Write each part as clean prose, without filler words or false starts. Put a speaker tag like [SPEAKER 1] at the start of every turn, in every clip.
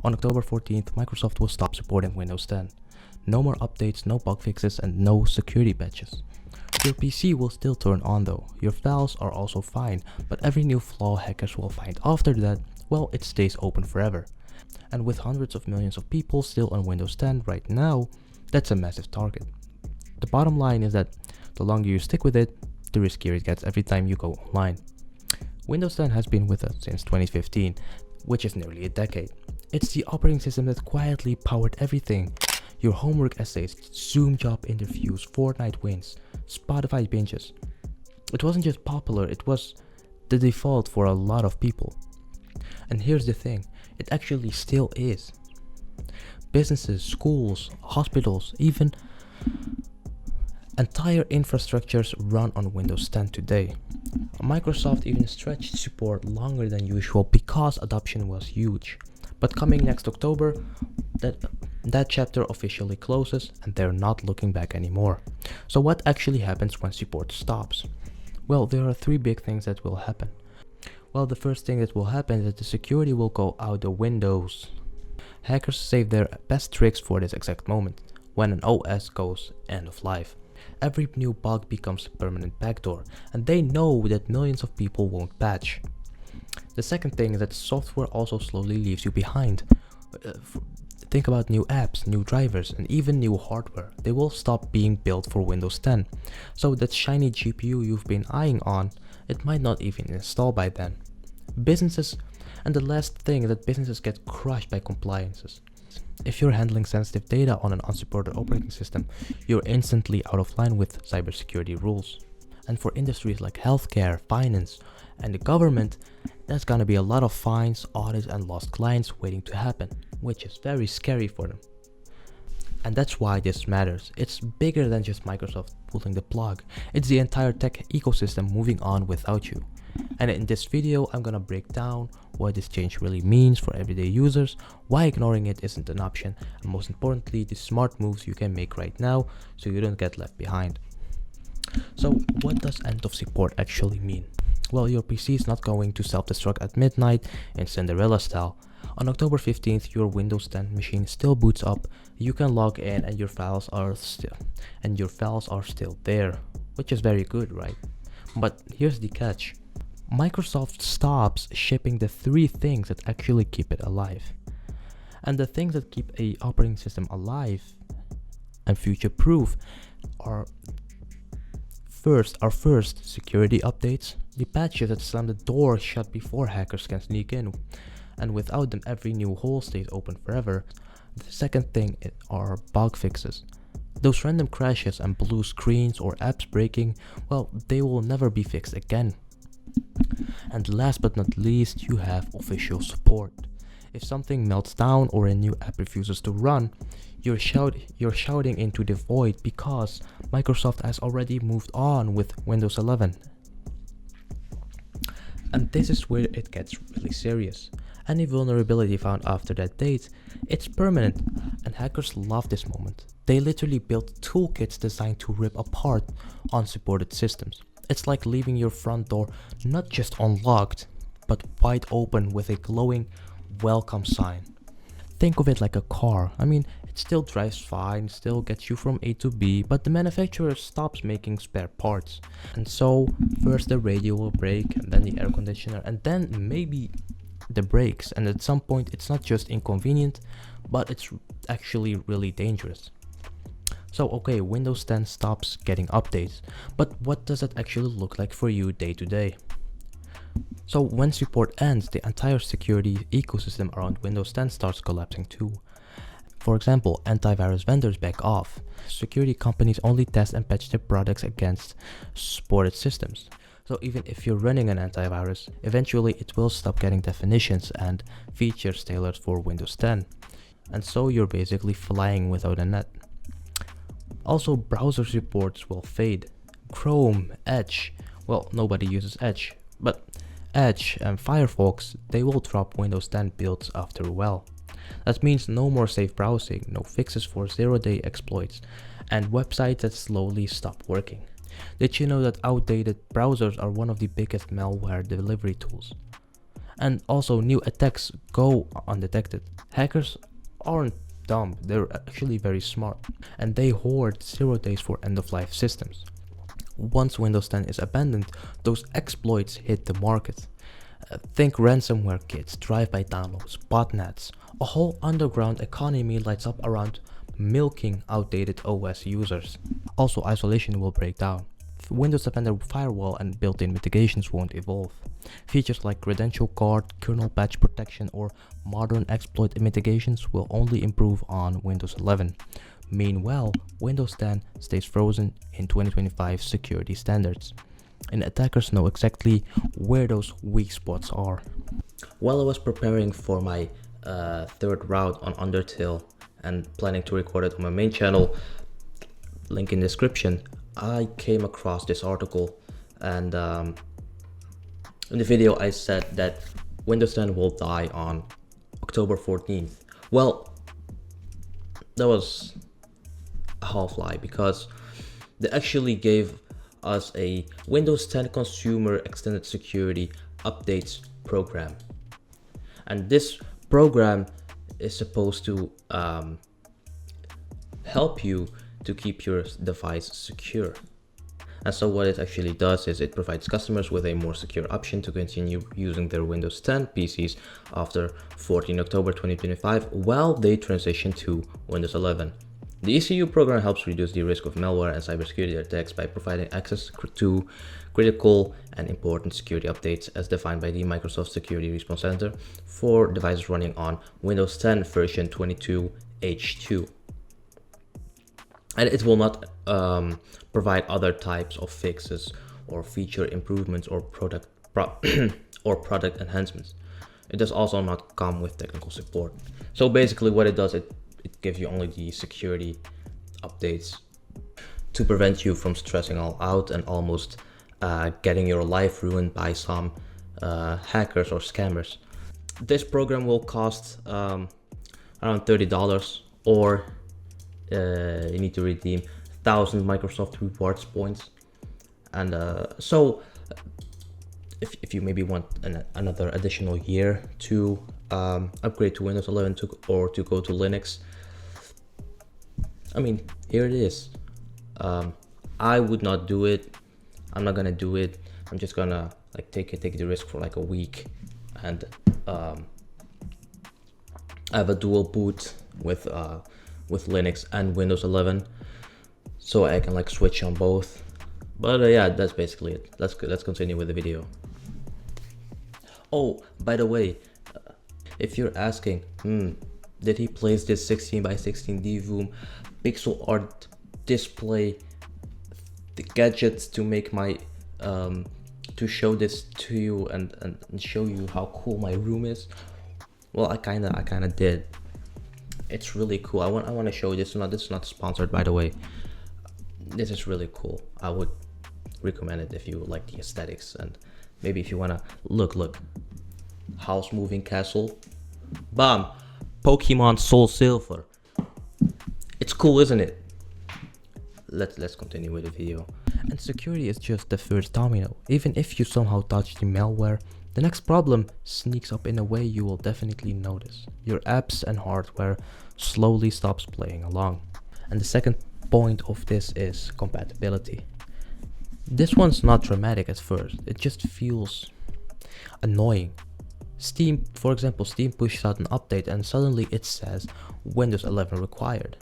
[SPEAKER 1] On October 14th, Microsoft will stop supporting Windows 10. No more updates, no bug fixes, and no security patches. Your PC will still turn on though. Your files are also fine, but every new flaw hackers will find after that, well, it stays open forever. And with hundreds of millions of people still on Windows 10 right now, that's a massive target. The bottom line is that the longer you stick with it, the riskier it gets every time you go online. Windows 10 has been with us since 2015, which is nearly a decade. It's the operating system that quietly powered everything. Your homework essays, Zoom job interviews, Fortnite wins, Spotify binges. It wasn't just popular, it was the default for a lot of people. And here's the thing, it actually still is. Businesses, schools, hospitals, even entire infrastructures run on Windows 10 today. Microsoft even stretched support longer than usual because adoption was huge. But coming next October, that chapter officially closes and they're not looking back anymore. So what actually happens when support stops? Well, there are three big things that will happen. Well, the first thing that will happen is that the security will go out the windows. Hackers save their best tricks for this exact moment, when an OS goes end of life. Every new bug becomes a permanent backdoor, and they know that millions of people won't patch. The second thing is that software also slowly leaves you behind. Think about new apps, new drivers, and even new hardware. They will stop being built for Windows 10. So that shiny GPU you've been eyeing on, it might not even install by then. And the last thing is that businesses get crushed by compliances. If you're handling sensitive data on an unsupported operating system, you're instantly out of line with cybersecurity rules. And for industries like healthcare, finance, and the government, there's gonna be a lot of fines, audits, and lost clients waiting to happen, which is very scary for them. And that's why this matters. It's bigger than just Microsoft pulling the plug. It's the entire tech ecosystem moving on without you. And in this video, I'm gonna break down what this change really means for everyday users, why ignoring it isn't an option, and most importantly, the smart moves you can make right now so you don't get left behind. So what does end of support actually mean? Well, your PC is not going to self-destruct at midnight in Cinderella style. On October 15th, your Windows 10 machine still boots up, you can log in and your files are still there, which is very good, right? But here's the catch. Microsoft stops shipping the three things that actually keep it alive. And the things that keep a operating system alive and future-proof are first security updates, the patches that slam the door shut before hackers can sneak in, and without them every new hole stays open forever. The second thing are bug fixes. Those random crashes and blue screens or apps breaking, well, they will never be fixed again. And last but not least, you have official support. If something melts down or a new app refuses to run, you're shouting into the void because Microsoft has already moved on with Windows 11. And this is where it gets really serious. Any vulnerability found after that date, it's permanent, and hackers love this moment. They literally built toolkits designed to rip apart unsupported systems. It's like leaving your front door not just unlocked, but wide open with a glowing welcome sign. Think of it like a car. I mean, it still drives fine, still gets you from A to B, but the manufacturer stops making spare parts. And so, first the radio will break, and then the air conditioner, and then maybe the brakes. And at some point, it's not just inconvenient, but it's actually really dangerous. So okay, Windows 10 stops getting updates, but what does that actually look like for you day to day? So when support ends, the entire security ecosystem around Windows 10 starts collapsing too. For example, antivirus vendors back off. Security companies only test and patch their products against supported systems. So even if you're running an antivirus, eventually it will stop getting definitions and features tailored for Windows 10. And so you're basically flying without a net. Also, browser supports will fade. Chrome, Edge, well, nobody uses Edge, but Edge and Firefox, they will drop Windows 10 builds after a while. That means no more safe browsing, no fixes for zero-day exploits, and websites that slowly stop working. Did you know that outdated browsers are one of the biggest malware delivery tools? And also, new attacks go undetected. Hackers aren't dumb, they're actually very smart, and they hoard 0 days for end-of-life systems. Once Windows 10 is abandoned, those exploits hit the market. Think ransomware kits, drive-by downloads, botnets. A whole underground economy lights up around milking outdated OS users. Also, isolation will break down. Windows Defender firewall and built-in mitigations won't evolve. Features like credential guard, kernel patch protection, or modern exploit mitigations will only improve on Windows 11. Meanwhile, Windows 10 stays frozen in 2025 security standards, and attackers know exactly where those weak spots are. While I was preparing for my third route on Undertale and planning to record it on my main channel, link in description, I came across this article, and in the video I said that Windows 10 will die on October 14th. Well, that was a half lie, because they actually gave us a Windows 10 Consumer Extended Security Updates program, and this program is supposed to help you to keep your device secure. And so what it actually does is it provides customers with a more secure option to continue using their Windows 10 PCs after 14 October 2025 while they transition to Windows 11. The ECU program helps reduce the risk of malware and cybersecurity attacks by providing access to critical and important security updates as defined by the Microsoft Security Response Center for devices running on Windows 10 version 22H2. And it will not provide other types of fixes or feature improvements or product enhancements. It does also not come with technical support. So basically what it does, it gives you only the security updates to prevent you from stressing all out and almost getting your life ruined by some hackers or scammers. This program will cost around $30, or you need to redeem 1,000 Microsoft rewards points. And so if you maybe want another additional year to upgrade to Windows 11 or to go to Linux, I mean, here it is. I would not do it. I'm not gonna do it. I'm just gonna like take the risk for like a week and have a dual boot with Linux and Windows 11, so I can like switch on both. But yeah, that's basically it. Let's continue with the video. Oh, by the way, if you're asking, did he place this 16 by 16 DVOOM pixel art display the gadgets to make my to show this to you and show you how cool my room is? Well, I kinda did. It's really cool. I want to show you this. This is not sponsored, by the way. This is really cool. I would recommend it if you like the aesthetics, and maybe if you wanna look. House moving castle. Bam! Pokemon Soul Silver. It's cool, isn't it? Let's continue with the video. And security is just the first domino. Even if you somehow touch the malware, the next problem sneaks up in a way you will definitely notice. Your apps and hardware slowly stops playing along. And the second point of this is compatibility. This one's not dramatic at first, it just feels annoying. Steam, for example, Steam pushes out an update and suddenly it says Windows 11 required.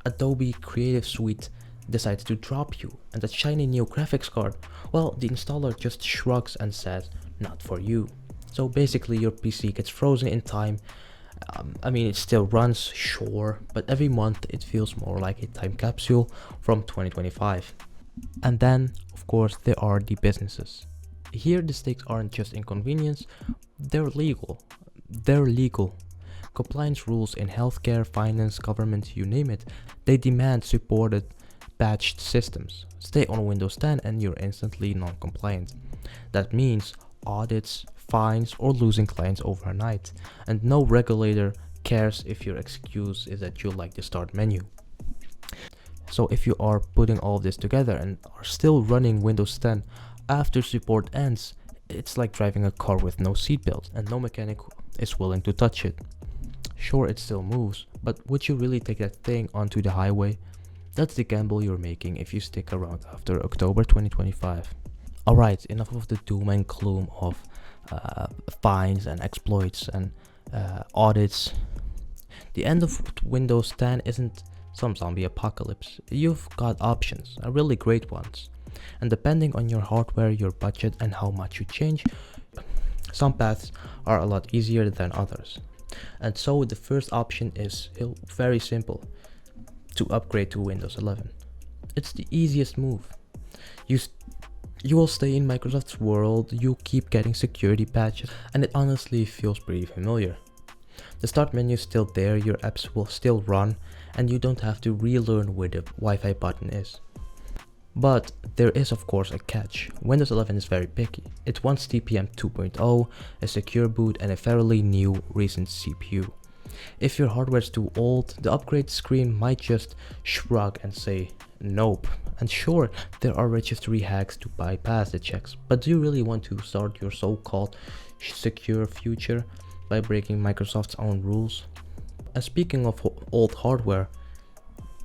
[SPEAKER 1] Adobe Creative Suite decides to drop you, and that shiny new graphics card, well, the installer just shrugs and says, not for you. So basically your PC gets frozen in time. I mean, it still runs, sure, but every month it feels more like a time capsule from 2025. And then, of course, there are the businesses. Here the stakes aren't just inconvenience, they're legal. Compliance rules in healthcare, finance, government, you name it, they demand supported patched systems. Stay on Windows 10 and you're instantly non-compliant. That means audits, fines, or losing clients overnight. And no regulator cares if your excuse is that you like the start menu. So if you are putting all of this together and are still running Windows 10 after support ends, It's like driving a car with no seatbelt and no mechanic is willing to touch it. Sure, it still moves, but would you really take that thing onto the highway? That's the gamble you're making if you stick around after October 2025. Alright, enough of the doom and gloom of fines and exploits and audits. The end of Windows 10 isn't some zombie apocalypse. You've got options, and really great ones. And depending on your hardware, your budget, and how much you change, some paths are a lot easier than others. And so the first option is very simple: to upgrade to Windows 11. It's the easiest move. You will stay in Microsoft's world, you keep getting security patches, and it honestly feels pretty familiar. The start menu is still there, your apps will still run, and you don't have to relearn where the Wi-Fi button is. But there is of course a catch. Windows 11 is very picky. It wants TPM 2.0, a secure boot, and a fairly new recent CPU. If your hardware is too old, the upgrade screen might just shrug and say nope. And sure, there are registry hacks to bypass the checks, but do you really want to start your so-called secure future by breaking Microsoft's own rules? And speaking of old hardware,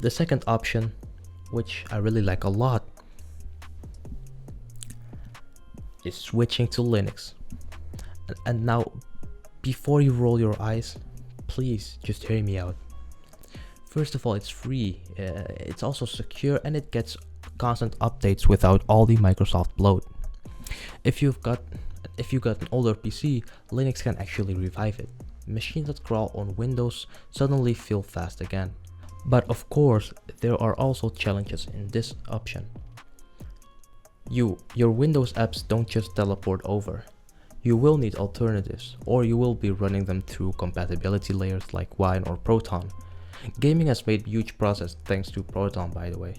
[SPEAKER 1] the second option, which I really like a lot, is switching to Linux. And now, before you roll your eyes, please just hear me out. First of all, it's free, it's also secure, and it gets constant updates without all the Microsoft bloat. If you got an older PC, Linux can actually revive it. Machines that crawl on Windows suddenly feel fast again. But of course, there are also challenges in this option. Your Windows apps don't just teleport over. You will need alternatives, or you will be running them through compatibility layers like Wine or Proton. Gaming has made huge progress thanks to Proton, by the way.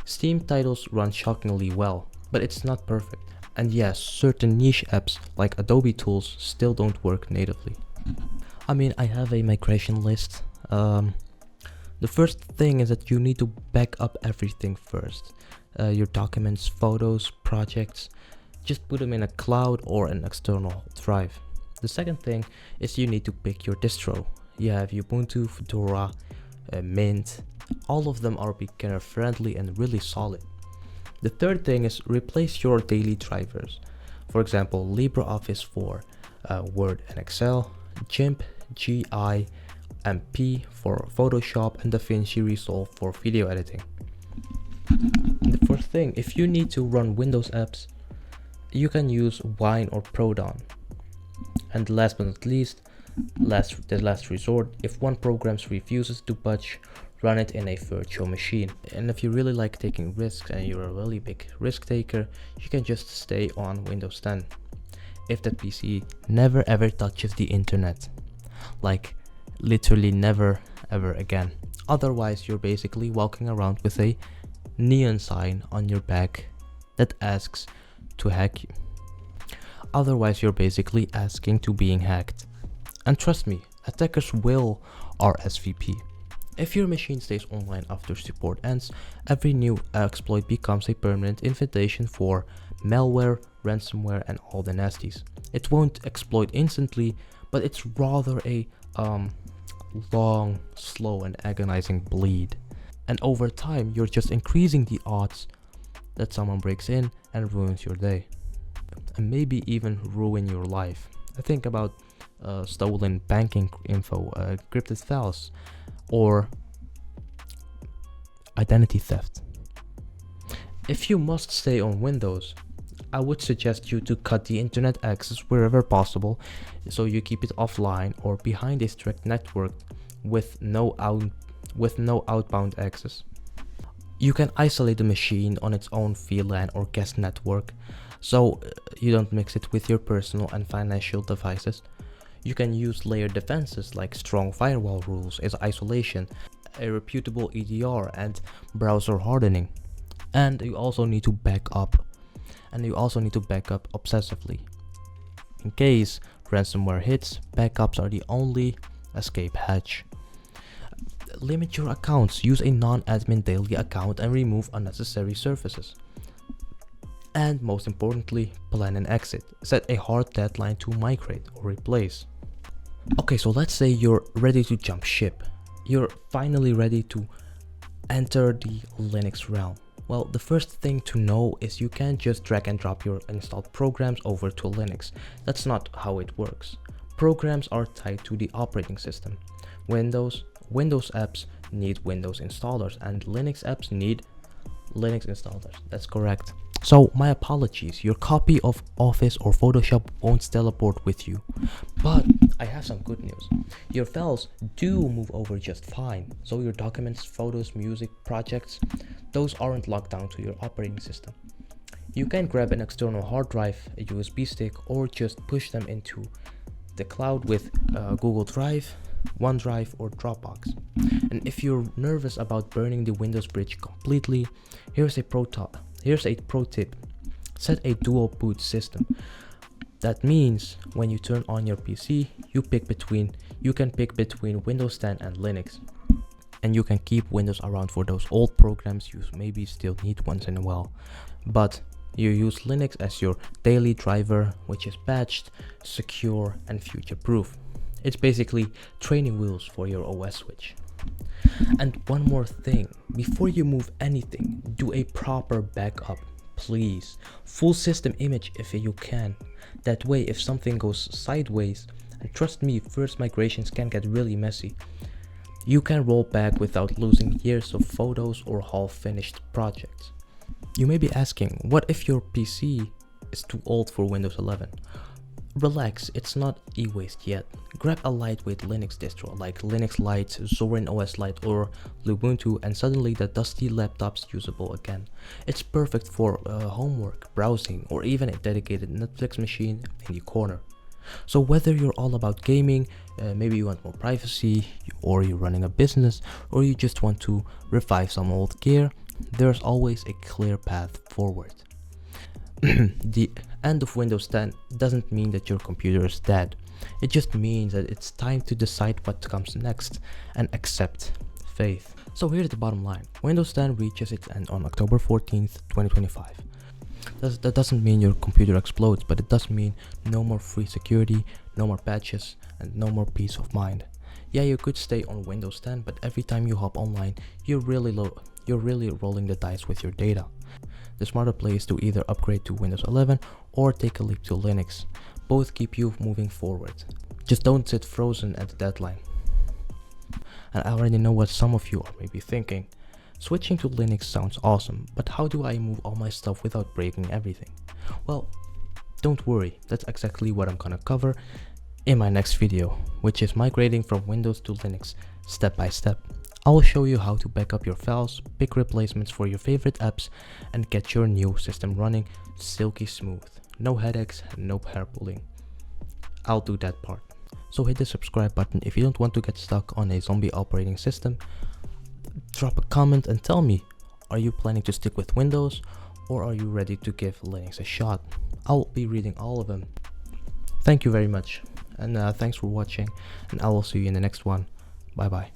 [SPEAKER 1] Steam titles run shockingly well, but it's not perfect. And yes, certain niche apps like Adobe tools still don't work natively. I mean, I have a migration list. The first thing is that you need to back up everything first. Your documents, photos, projects, just put them in a cloud or an external drive. The second thing is you need to pick your distro. You have Ubuntu, Fedora, Mint. All of them are beginner friendly and really solid. The third thing is replace your daily drivers. For example, LibreOffice for Word and Excel, GIMP, GI, MP for Photoshop, and DaVinci Resolve for video editing. And the fourth thing, if you need to run Windows apps, you can use Wine or Proton. And last but not least, the last resort, if one program refuses to budge, run it in a virtual machine. And if you really like taking risks and you're a really big risk taker, you can just stay on Windows 10. If that PC never ever touches the internet. Like literally never ever again. Otherwise, you're basically walking around with a neon sign on your back that asks to hack you. Otherwise, you're basically asking to being hacked. And trust me, attackers will RSVP. If your machine stays online after support ends, every new exploit becomes a permanent invitation for malware, ransomware, and all the nasties. It won't exploit instantly, but it's rather a long, slow, and agonizing bleed. And over time, you're just increasing the odds that someone breaks in and ruins your day. And maybe even ruin your life. I think about stolen banking info, encrypted files, or identity theft. If you must stay on Windows, I would suggest you to cut the internet access wherever possible, so you keep it offline or behind a strict network with no outbound access. You can isolate the machine on its own VLAN or guest network, so you don't mix it with your personal and financial devices. You can use layered defenses like strong firewall rules as isolation, a reputable EDR, and browser hardening. And you also need to back up. Obsessively. In case ransomware hits, backups are the only escape hatch. Limit your accounts, use a non-admin daily account, and remove unnecessary services. And most importantly, plan an exit. Set a hard deadline to migrate or replace. Okay, so let's say you're ready to jump ship. You're finally ready to enter the Linux realm. Well, the first thing to know is you can't just drag and drop your installed programs over to Linux. That's not how it works. Programs are tied to the operating system. Windows apps need Windows installers, and Linux apps need Linux installers. That's correct. So my apologies, your copy of Office or Photoshop won't teleport with you. But I have some good news. Your files do move over just fine. So your documents, photos, music, projects, those aren't locked down to your operating system. You can grab an external hard drive, a USB stick, or just push them into the cloud with Google Drive, OneDrive, or Dropbox. And if you're nervous about burning the Windows bridge completely, here's a pro tip. Set a dual boot system. That means when you turn on your PC, you can pick between Windows 10 and Linux. And you can keep Windows around for those old programs you maybe still need once in a while. But you use Linux as your daily driver, which is patched, secure, and future-proof. It's basically training wheels for your OS switch. And one more thing, before you move anything, do a proper backup, please. Full system image if you can. That way, if something goes sideways, and trust me, first migrations can get really messy, you can roll back without losing years of photos or half-finished projects. You may be asking, what if your PC is too old for Windows 11? Relax, it's not e-waste yet. Grab a lightweight Linux distro like Linux Lite, Zorin OS Lite, or Ubuntu, and suddenly the dusty laptop's usable again. It's perfect for homework, browsing, or even a dedicated Netflix machine in the corner. So whether you're all about gaming, maybe you want more privacy, or you're running a business, or you just want to revive some old gear, there's always a clear path forward. The end of Windows 10 doesn't mean that your computer is dead. It just means that it's time to decide what comes next and accept faith. So here's the bottom line. Windows 10 reaches its end on October 14th, 2025. That doesn't mean your computer explodes, but it does mean no more free security, no more patches, and no more peace of mind. Yeah, you could stay on Windows 10, but every time you hop online, you're really rolling the dice with your data. The smarter play is to either upgrade to Windows 11 or take a leap to Linux. Both keep you moving forward. Just don't sit frozen at the deadline. And I already know what some of you are maybe thinking. Switching to Linux sounds awesome, but how do I move all my stuff without breaking everything? Well, don't worry, that's exactly what I'm gonna cover in my next video, which is migrating from Windows to Linux step by step. I will show you how to back up your files, pick replacements for your favorite apps, and get your new system running silky smooth. No headaches, no hair pulling. I'll do that part. So hit the subscribe button if you don't want to get stuck on a zombie operating system. Drop a comment and tell me, are you planning to stick with Windows or are you ready to give Linux a shot? I'll be reading all of them. Thank you very much, and thanks for watching, and I will see you in the next one. Bye bye.